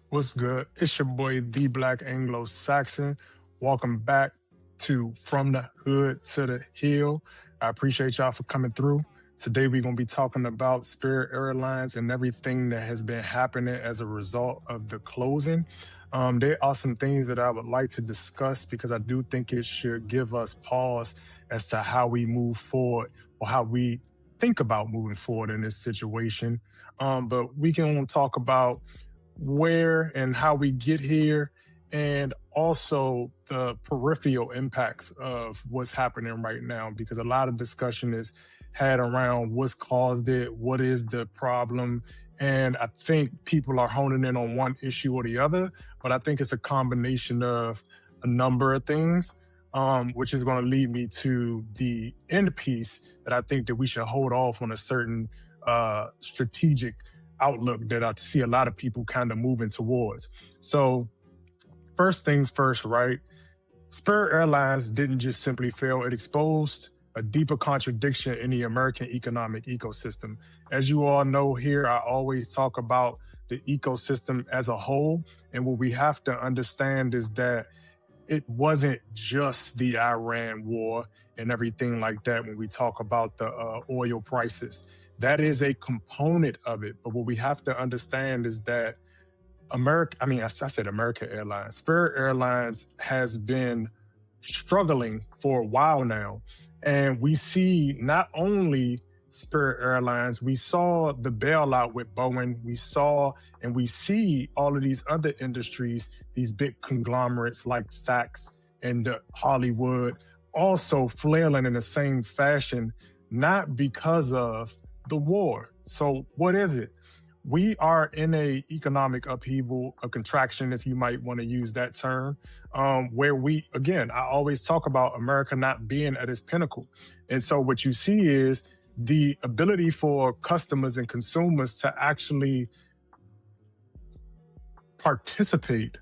What's good? It's your boy, the Black Anglo-Saxon. Welcome back to From the Hood to the Hill. I appreciate y'all for coming through. Today, we're going to be talking about Spirit Airlines and everything that has been happening as a result of the closing. There are some things that I would like to discuss because I do think it should give us pause as to how we move forward or how we think about moving forward in this situation. But we can talk about where and how we get here, and also the peripheral impacts of what's happening right now, because a lot of discussion is had around what's caused it, what is the problem. And I think people are honing in on one issue or the other, but I think it's a combination of a number of things, which is going to lead me to the end piece that I think that we should hold off on a certain strategic outlook that I see a lot of people kind of moving towards. So first things first, right? Spirit Airlines didn't just simply fail. It exposed a deeper contradiction in the American economic ecosystem. As you all know here, I always talk about the ecosystem as a whole. And what we have to understand is that it wasn't just the Iran war and everything like that when we talk about the oil prices. That is a component of it. But what we have to understand is that I said American Airlines, Spirit Airlines has been struggling for a while now. And we see not only Spirit Airlines, we saw the bailout with Boeing, we saw and we see all of these other industries, these big conglomerates like Saks and Hollywood, also flailing in the same fashion, not because of the war. So what is it? We are in a economic upheaval, a contraction, if you might want to use that term, where I always talk about America not being at its pinnacle. And so what you see is the ability for customers and consumers to actually participate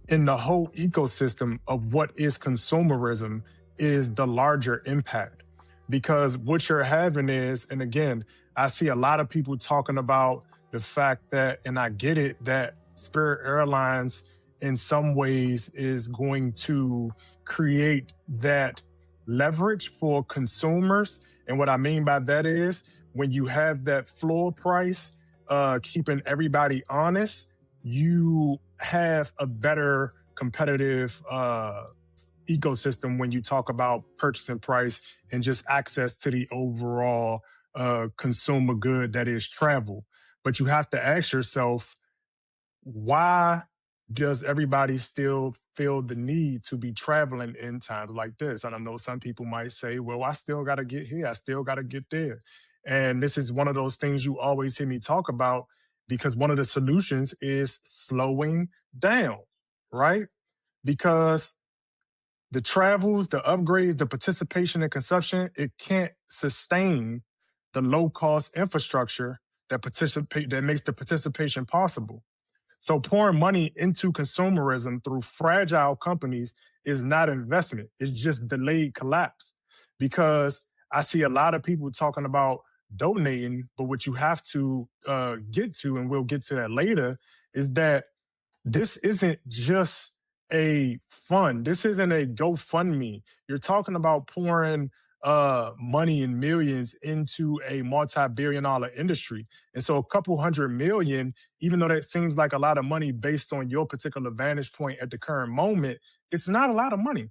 in the whole ecosystem of what is consumerism is the larger impact. Because what you're having is, and again, I see a lot of people talking about the fact that, and I get it, that Spirit Airlines in some ways is going to create that leverage for consumers. And what I mean by that is when you have that floor price, keeping everybody honest, you have a better competitive ecosystem when you talk about purchasing price and just access to the overall consumer good that is travel. But you have to ask yourself, why does everybody still feel the need to be traveling in times like this? And I know some people might say, well, I still got to get here. I still got to get there. And this is one of those things you always hear me talk about, because one of the solutions is slowing down, right? Because the travels, the upgrades, the participation and consumption, it can't sustain the low cost infrastructure that makes the participation possible. So pouring money into consumerism through fragile companies is not investment. It's just delayed collapse. Because I see a lot of people talking about donating, but what you have to get to, and we'll get to that later, is that this isn't just a fund. This isn't a GoFundMe. You're talking about pouring money in millions into a multi-billion dollar industry. And so a couple $100 million, even though that seems like a lot of money based on your particular vantage point at the current moment, it's not a lot of money,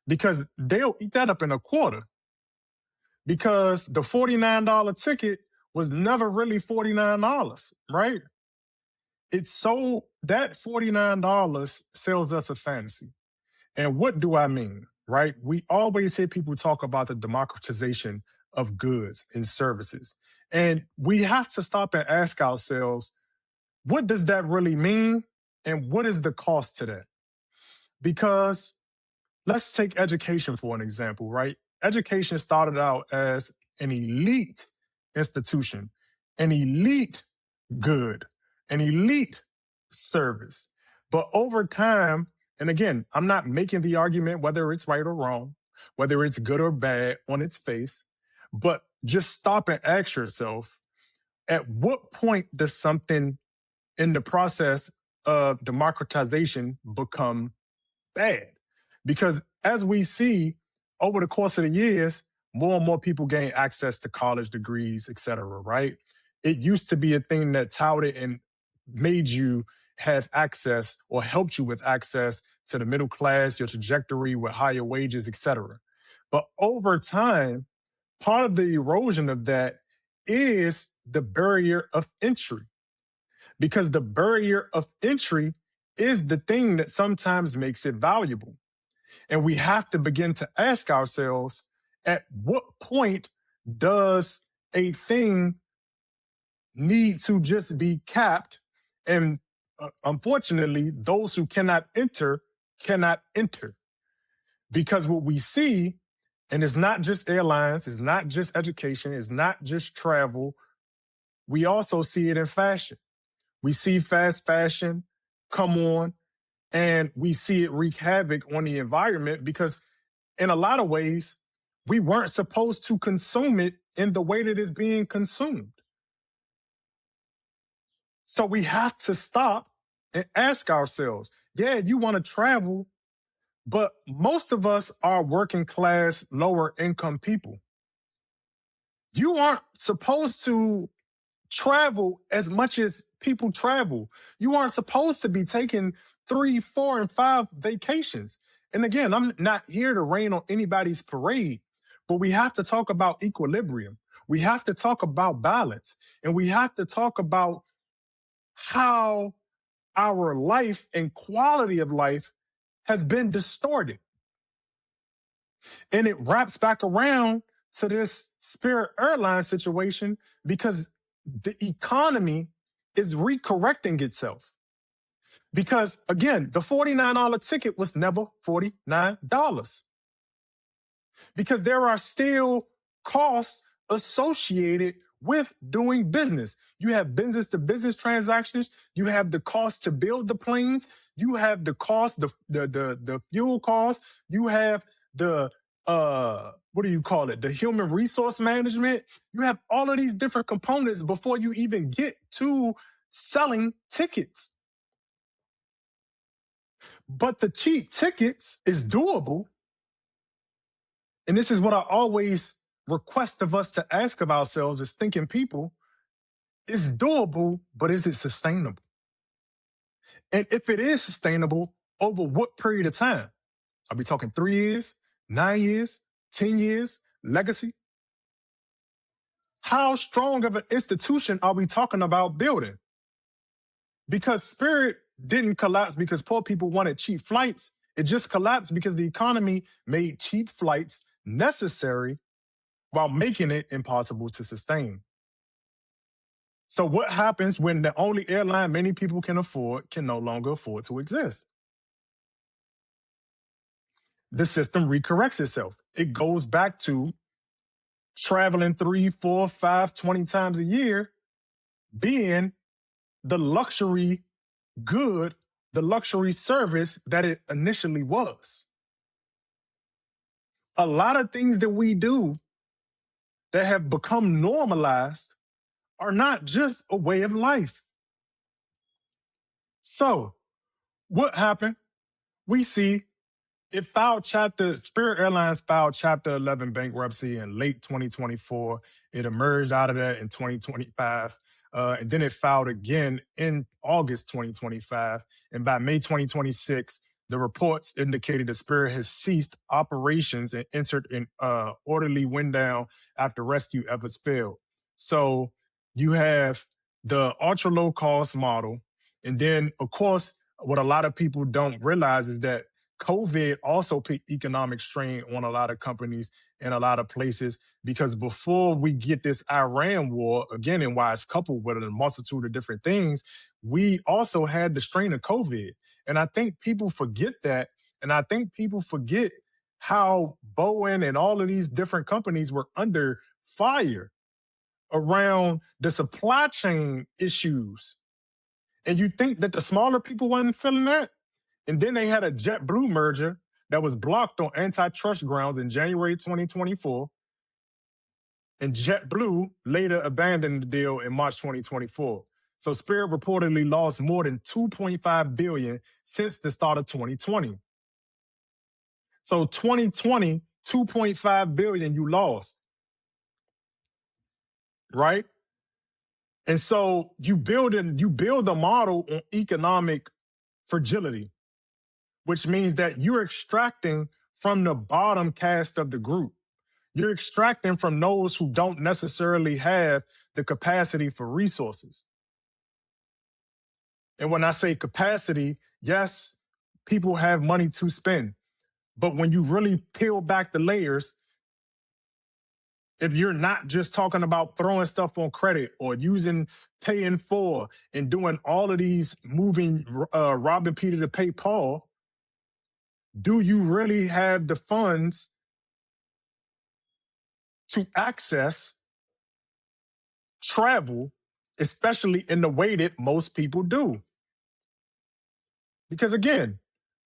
because they'll eat that up in a quarter, because the $49 ticket was never really $49, right? It's so that $49 sells us a fantasy. And what do I mean, right? We always hear people talk about the democratization of goods and services. And we have to stop and ask ourselves, what does that really mean? And what is the cost to that? Because let's take education for an example, right? Education started out as an elite institution, an elite good, an elite service. But over time, and again, I'm not making the argument whether it's right or wrong, whether it's good or bad on its face, but just stop and ask yourself, at what point does something in the process of democratization become bad. Because as we see over the course of the years, more and more people gain access to college degrees, et cetera, right? It used to be a thing that touted and made you have access or helped you with access to the middle class, your trajectory with higher wages, et cetera. But over time, part of the erosion of that is the barrier of entry, because the barrier of entry is the thing that sometimes makes it valuable. And we have to begin to ask ourselves, at what point does a thing need to just be capped? And unfortunately, those who cannot enter cannot enter. Because what we see, and it's not just airlines, it's not just education, it's not just travel, we also see it in fashion. We see fast fashion come on, and we see it wreak havoc on the environment because, in a lot of ways, we weren't supposed to consume it in the way that it's being consumed. So we have to stop and ask ourselves, yeah, you want to travel, but most of us are working class, lower income people. You aren't supposed to travel as much as people travel. You aren't supposed to be taking 3, 4, and 5 vacations. And again, I'm not here to rain on anybody's parade, but we have to talk about equilibrium. We have to talk about balance, and we have to talk about how our life and quality of life has been distorted. And it wraps back around to this Spirit Airlines situation because the economy is recorrecting itself. Because again, the $49 ticket was never $49 because there are still costs associated with doing business. You have business to business transactions. You have the cost to build the planes. You have the cost, the fuel costs. You have the what do you call it? The human resource management. You have all of these different components before you even get to selling tickets. But the cheap tickets is doable. And this is what I always request of us to ask of ourselves as thinking people. It's doable, but is it sustainable? And if it is sustainable, over what period of time? Are we talking 3 years, 9 years, 10 years, legacy? How strong of an institution are we talking about building? Because Spirit didn't collapse because poor people wanted cheap flights. It just collapsed because the economy made cheap flights necessary while making it impossible to sustain. So what happens when the only airline many people can afford can no longer afford to exist? The system recorrects itself. It goes back to traveling 3, 4, 5, 20 times a year being the luxury good, the luxury service that it initially was. A lot of things that we do that have become normalized are not just a way of life. So, what happened? We see Spirit Airlines filed Chapter 11 bankruptcy in late 2024. It emerged out of that in 2025. And then it filed again in August 2025. And by May 2026, the reports indicated that Spirit has ceased operations and entered an orderly wind down after rescue efforts failed. So you have the ultra low cost model. And then, of course, what a lot of people don't realize is that COVID also put economic strain on a lot of companies in a lot of places because before we get this Iran war, again, and why it's coupled with a multitude of different things, we also had the strain of COVID. And I think people forget that. And I think people forget how Boeing and all of these different companies were under fire around the supply chain issues. And you think that the smaller people wasn't feeling that? And then they had a JetBlue merger that was blocked on antitrust grounds in January 2024. And JetBlue later abandoned the deal in March 2024. So Spirit reportedly lost more than 2.5 billion since the start of 2020. So 2020, 2.5 billion you lost, right? And so you build a model on economic fragility, which means that you're extracting from the bottom cast of the group. You're extracting from those who don't necessarily have the capacity for resources. And when I say capacity, yes, people have money to spend. But when you really peel back the layers, if you're not just talking about throwing stuff on credit or using pay in full and doing all of these moving robbing Peter to pay Paul, do you really have the funds to access travel, especially in the way that most people do? Because again,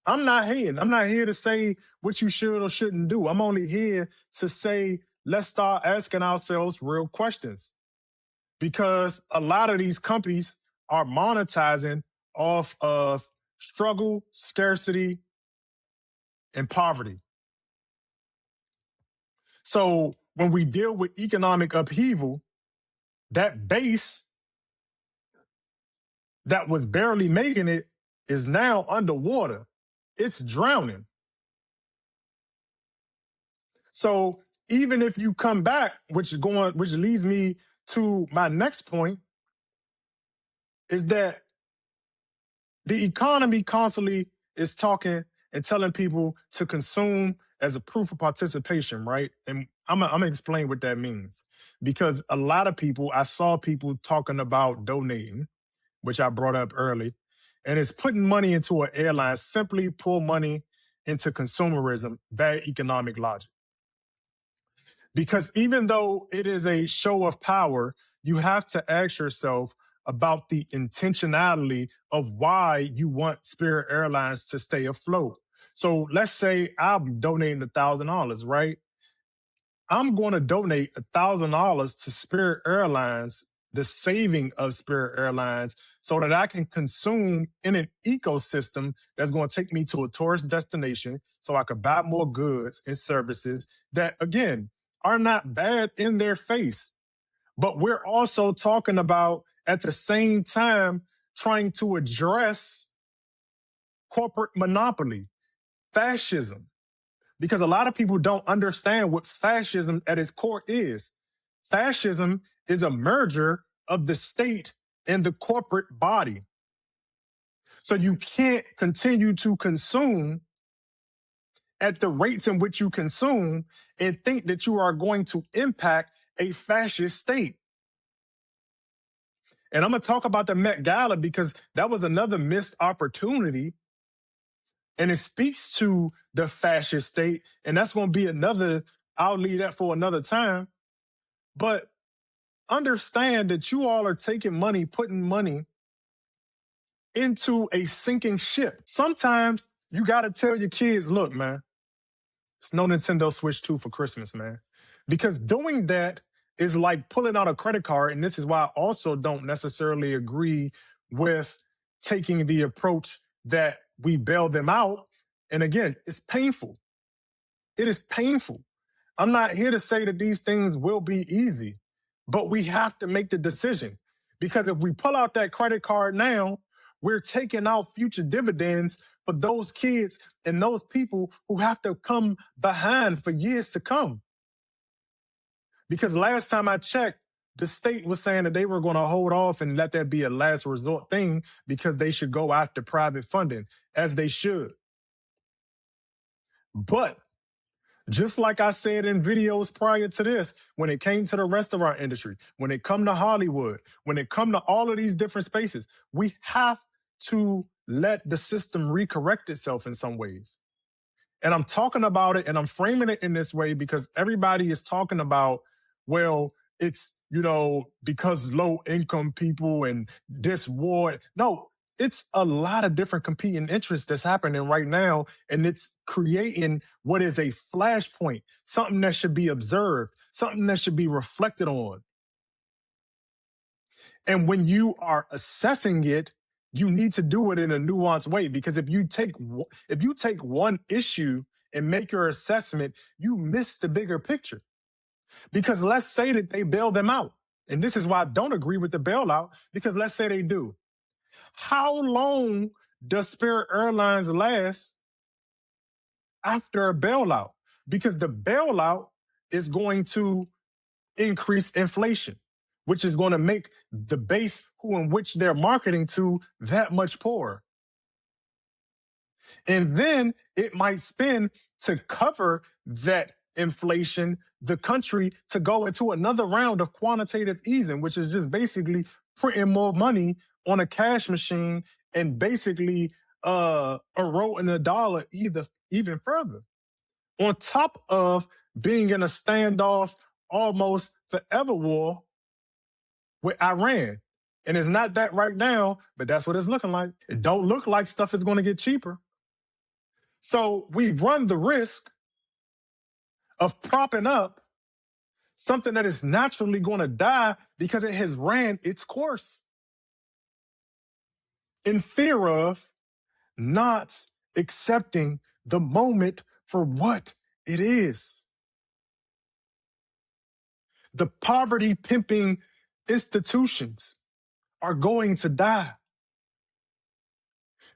I'm not hating. I'm not here to say what you should or shouldn't do. I'm only here to say, let's start asking ourselves real questions. Because a lot of these companies are monetizing off of struggle, scarcity, and poverty. So when we deal with economic upheaval, that base that was barely making it is now underwater. It's drowning. So even if you come back, which leads me to my next point, is that the economy constantly is talking and telling people to consume as a proof of participation, right? And I'm gonna explain what that means. Because a lot of people, I saw people talking about donating, which I brought up early, and it's putting money into an airline, simply pull money into consumerism, bad economic logic. Because even though it is a show of power, you have to ask yourself about the intentionality of why you want Spirit Airlines to stay afloat. So let's say I'm donating $1,000, right? I'm going to donate $1,000 to Spirit Airlines, the saving of Spirit Airlines, so that I can consume in an ecosystem that's going to take me to a tourist destination so I could buy more goods and services that, again, are not bad in their face. But we're also talking about, at the same time, trying to address corporate monopoly, fascism, because a lot of people don't understand what fascism at its core is. Fascism is a merger of the state and the corporate body. So you can't continue to consume at the rates in which you consume and think that you are going to impact a fascist state. And I'm going to talk about the Met Gala because that was another missed opportunity. And it speaks to the fascist state. And that's going to be I'll leave that for another time. But understand that you all are taking money, putting money into a sinking ship. Sometimes you got to tell your kids, look, man, it's no Nintendo Switch 2 for Christmas, man. Because doing that is like pulling out a credit card. And this is why I also don't necessarily agree with taking the approach that we bail them out. And again, it's painful. It is painful. I'm not here to say that these things will be easy, but we have to make the decision. Because if we pull out that credit card now, we're taking out future dividends for those kids and those people who have to come behind for years to come. Because last time I checked, the state was saying that they were going to hold off and let that be a last resort thing because they should go after private funding, as they should. But just like I said in videos prior to this, when it came to the restaurant industry, when it come to Hollywood, when it come to all of these different spaces, we have to let the system recorrect itself in some ways. And I'm talking about it and I'm framing it in this way because everybody is talking about, well, it's, because low income people and this war. No, it's a lot of different competing interests that's happening right now. And it's creating what is a flashpoint, something that should be observed, something that should be reflected on. And when you are assessing it, you need to do it in a nuanced way, because if you take one issue and make your assessment, you miss the bigger picture. Because let's say that they bail them out. And this is why I don't agree with the bailout, because let's say they do. How long does Spirit Airlines last after a bailout? Because the bailout is going to increase inflation, which is going to make the base in which they're marketing to that much poorer. And then it might spend to cover that inflation, the country to go into another round of quantitative easing, which is just basically printing more money on a cash machine and basically eroding the dollar even further. On top of being in a standoff, almost forever war with Iran. And it's not that right now, but that's what it's looking like. It don't look like stuff is going to get cheaper. So we run the risk of propping up something that is naturally going to die because it has ran its course in fear of not accepting the moment for what it is. The poverty pimping institutions are going to die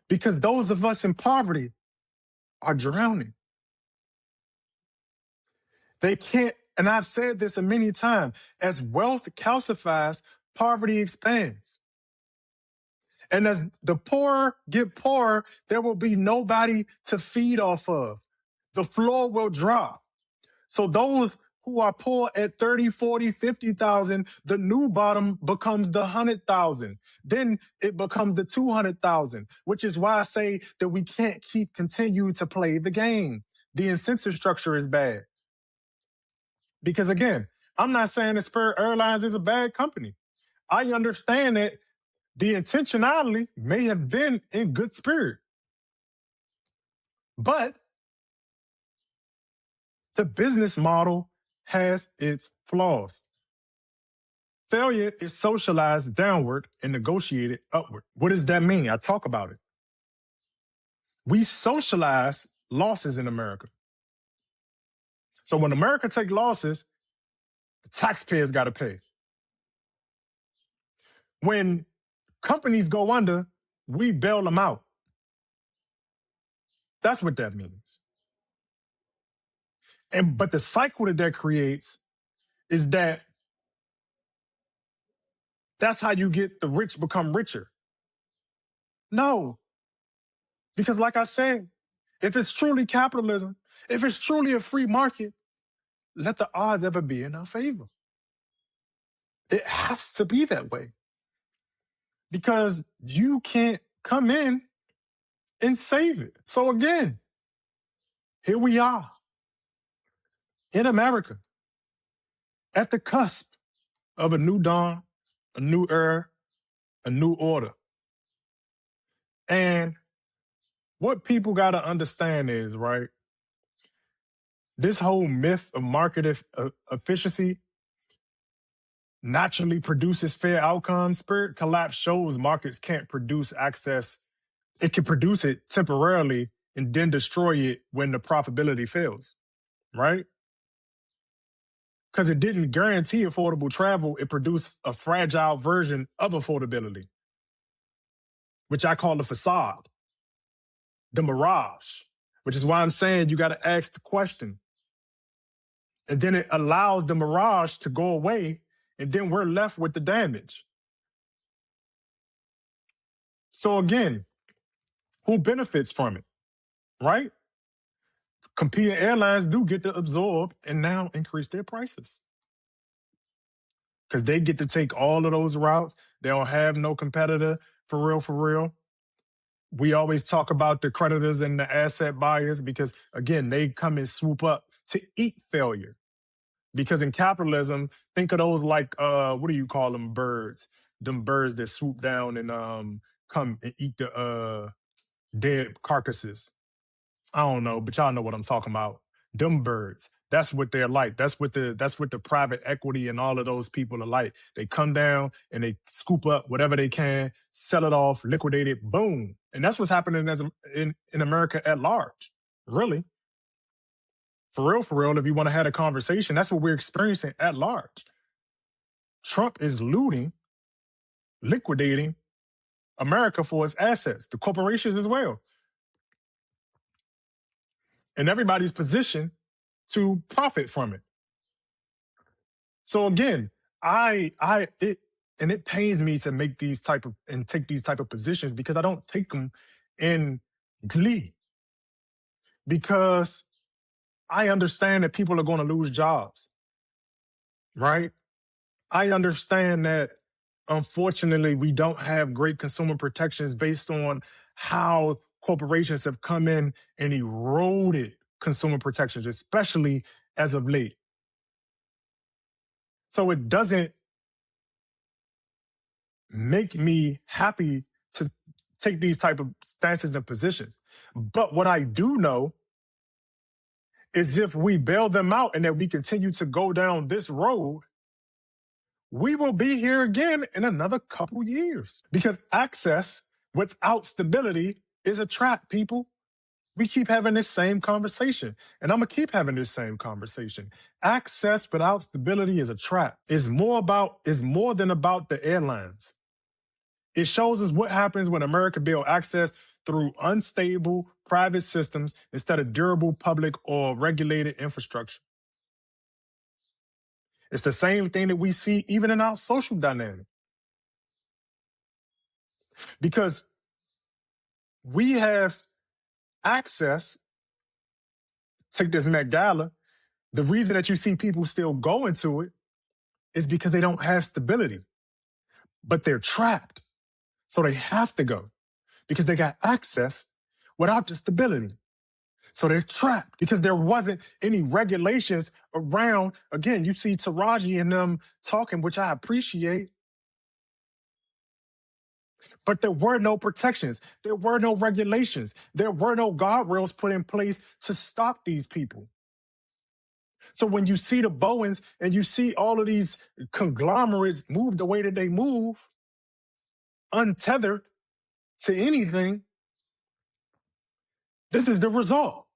because those of us in poverty are drowning. They can't, and I've said this a many times, as wealth calcifies, poverty expands. And as the poor get poorer, there will be nobody to feed off of. The floor will drop. So those who are poor at 30, 40, 50,000, the new bottom becomes the 100,000. Then it becomes the 200,000, which is why I say that we can't continue to play the game. The incentive structure is bad. Because again, I'm not saying that Spirit Airlines is a bad company. I understand that the intentionality may have been in good spirit, but the business model has its flaws. Failure is socialized downward and negotiated upward. What does that mean? I talk about it. We socialize losses in America. So when America takes losses, the taxpayers got to pay. When companies go under, we bail them out. That's what that means. But the cycle that creates is that that's how you get the rich become richer. No, because like I said, if it's truly capitalism, if it's truly a free market, let the odds ever be in our favor. It has to be that way because you can't come in and save it. So again, here we are in America at the cusp of a new dawn, a new era, a new order. And what people got to understand is, right, this whole myth of market efficiency naturally produces fair outcomes. Spirit collapse shows markets can't produce access. It can produce it temporarily and then destroy it when the profitability fails, right? Because it didn't guarantee affordable travel. It produced a fragile version of affordability, which I call the facade, the mirage, which is why I'm saying you got to ask the question. And then it allows the mirage to go away, and then we're left with the damage. So again, who benefits from it, right? Competing airlines do get to absorb and now increase their prices because they get to take all of those routes. They don't have no competitor for real, for real. We always talk about the creditors and the asset buyers because, again, they come and swoop up to eat failure. Because in capitalism, think of those like, what do you call them, birds? Them birds that swoop down and come and eat the dead carcasses. I don't know, but y'all know what I'm talking about. Them birds. That's what they're like. That's what the private equity and all of those people are like. They come down and they scoop up whatever they can, sell it off, liquidate it, boom. And that's what's happening in America at large. Really. For real, if you want to have a conversation, that's what we're experiencing at large. Trump is looting, liquidating America for its assets, the corporations as well. And everybody's positioned to profit from it. So again, it pains me to make take these type of positions because I don't take them in glee, because I understand that people are going to lose jobs, right? I understand that unfortunately we don't have great consumer protections based on how corporations have come in and eroded consumer protections, especially as of late. So it doesn't make me happy to take these type of stances and positions. But what I do know is if we bail them out and that we continue to go down this road, we will be here again in another couple years, because access without stability is a trap, people. We keep having this same conversation, and I'm going to keep having this same conversation. Access without stability is a trap. It's more than about the airlines. It shows us what happens when America builds access through unstable private systems instead of durable public or regulated infrastructure. It's the same thing that we see even in our social dynamic. Because we have access, take this Met Gala, the reason that you see people still going to it is because they don't have stability, but they're trapped. So they have to go because they got access without the stability. So they're trapped because there wasn't any regulations around. Again, you see Taraji and them talking, which I appreciate, but there were no protections. There were no regulations. There were no guardrails put in place to stop these people. So when you see the Bowens and you see all of these conglomerates move the way that they move, untethered to anything, this is the result.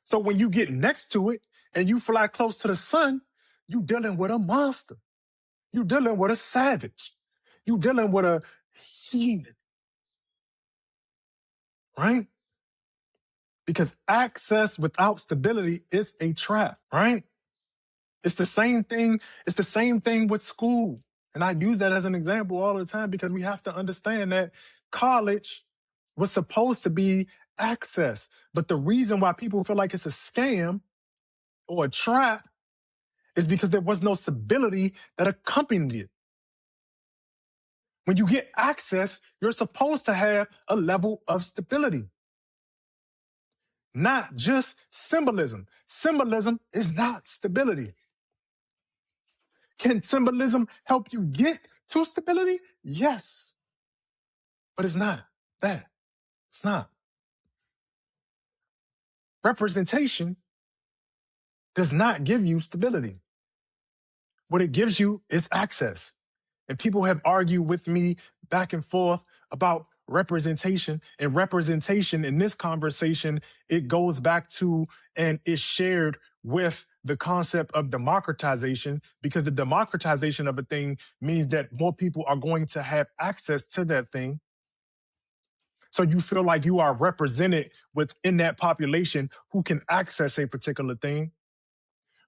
So when you get next to it and you fly close to the sun, you dealing with a monster. You dealing with a savage. You dealing with a heathen, right? Because access without stability is a trap, right? It's the same thing. It's the same thing with school. And I use that as an example all the time because we have to understand that college was supposed to be access. But the reason why people feel like it's a scam or a trap is because there was no stability that accompanied it. When you get access, you're supposed to have a level of stability, not just symbolism. Symbolism is not stability. Can symbolism help you get to stability? Yes. But it's not that. It's not. Representation does not give you stability. What it gives you is access. And people have argued with me back and forth about representation. And representation in this conversation, it goes back to and is shared with the concept of democratization, because the democratization of a thing means that more people are going to have access to that thing. So you feel like you are represented within that population who can access a particular thing,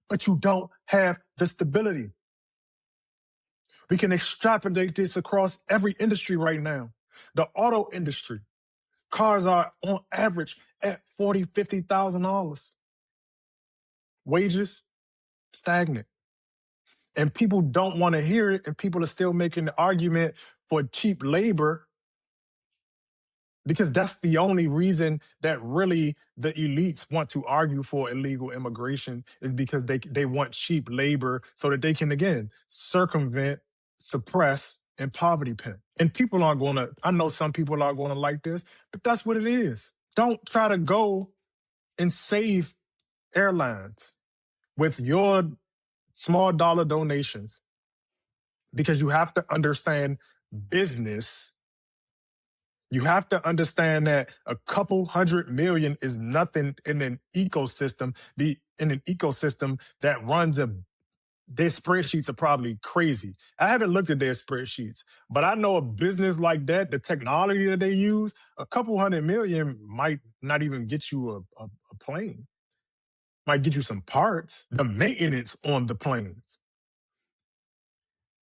but you don't have the stability. We can extrapolate this across every industry right now. The auto industry, cars are on average at $40,000, $50,000. Wages, stagnant. And people don't want to hear it, and people are still making the argument for cheap labor because that's the only reason that really the elites want to argue for illegal immigration, is because they want cheap labor so that they can, again, circumvent, suppress, and poverty pimp. And people aren't going to, I know some people aren't going to like this, but that's what it is. Don't try to go and save airlines with your small dollar donations, because you have to understand business. You have to understand that a couple 100 million is nothing in an ecosystem. In an ecosystem that runs their spreadsheets are probably crazy. I haven't looked at their spreadsheets, but I know a business like that, the technology that they use, a couple 100 million might not even get you a plane. Might get you some parts, the maintenance on the planes.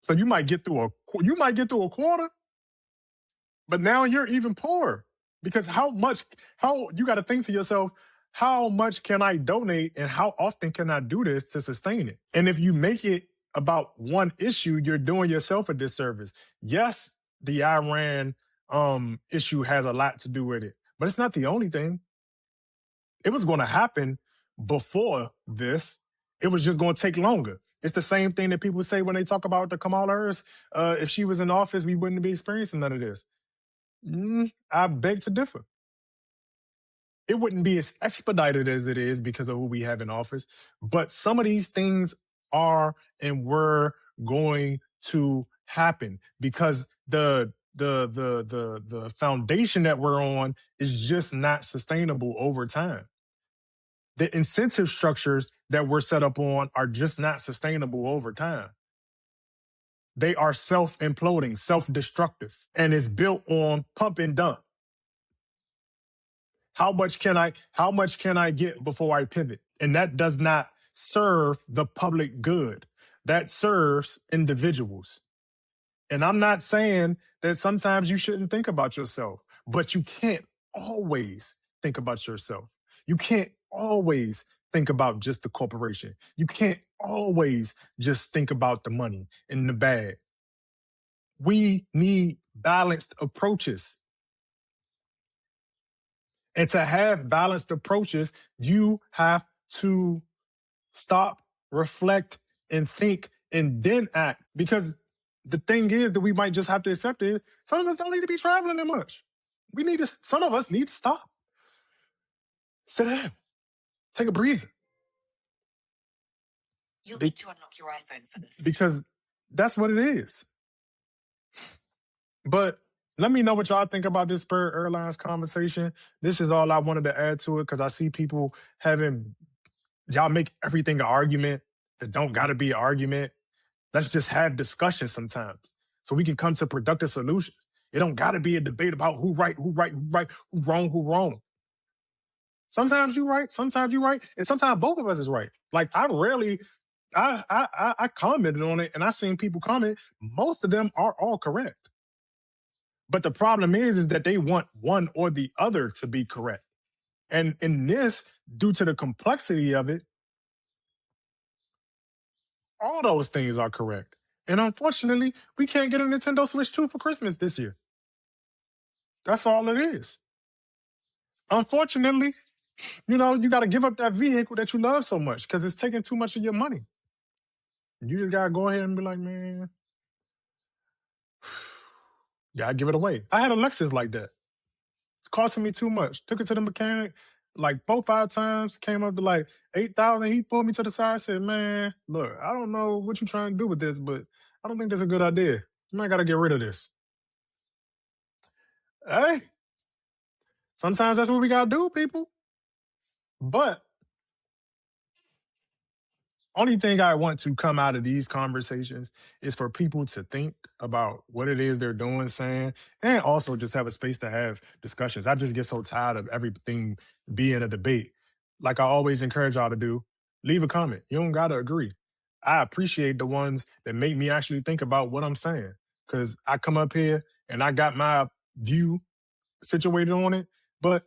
So you might get through a quarter, but now you're even poorer because how you got to think to yourself, how much can I donate and how often can I do this to sustain it? And if you make it about one issue, you're doing yourself a disservice. Yes, the Iran issue has a lot to do with it, but it's not the only thing. It was going to happen before this. It was just going to take longer. It's the same thing that people say when they talk about the Kamala Harris. If she was in office, we wouldn't be experiencing none of this. I beg to differ. It wouldn't be as expedited as it is because of who we have in office. But some of these things are and were going to happen because the foundation that we're on is just not sustainable over time. The incentive structures that we're set up on are just not sustainable over time. They are self-imploding, self-destructive, and it's built on pump and dump. How much can I get before I pivot? And that does not serve the public good. That serves individuals. And I'm not saying that sometimes you shouldn't think about yourself, but you can't always think about yourself. You can't always think about just the corporation. You can't always just think about the money in the bag. We need balanced approaches. And to have balanced approaches, you have to stop, reflect, and think, and then act. Because the thing is that we might just have to accept is some of us don't need to be traveling that much. Some of us need to stop. Sit down. Take a breather. You'll need to unlock your iPhone for this. Because that's what it is. But let me know what y'all think about this Spirit Airlines conversation. This is all I wanted to add to it because I see people y'all make everything an argument that don't got to be an argument. Let's just have discussions sometimes so we can come to productive solutions. It don't got to be a debate about who right, who wrong. Sometimes you right, and sometimes both of us is right. Like I commented on it and I seen people comment. Most of them are all correct. But the problem is that they want one or the other to be correct. And in this, due to the complexity of it, all those things are correct. And unfortunately, we can't get a Nintendo Switch 2 for Christmas this year. That's all it is. Unfortunately, you got to give up that vehicle that you love so much because it's taking too much of your money. You just got to go ahead and be like, man, gotta give it away. I had a Lexus like that. It's costing me too much. Took it to the mechanic like 4-5 times, came up to like 8,000. He pulled me to the side, said, man, look, I don't know what you're trying to do with this, but I don't think that's a good idea. You might got to get rid of this. Hey, sometimes that's what we got to do, people. But only thing I want to come out of these conversations is for people to think about what it is they're doing, saying, and also just have a space to have discussions. I just get so tired of everything being a debate. Like I always encourage y'all to do, leave a comment. You don't got to agree. I appreciate the ones that make me actually think about what I'm saying because I come up here and I got my view situated on it, but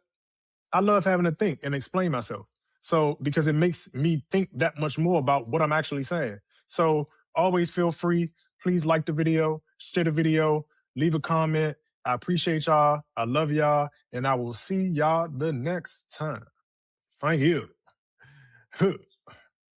I love having to think and explain myself. So, because it makes me think that much more about what I'm actually saying. So always feel free. Please like the video, share the video, leave a comment. I appreciate y'all. I love y'all. And I will see y'all the next time. Thank you.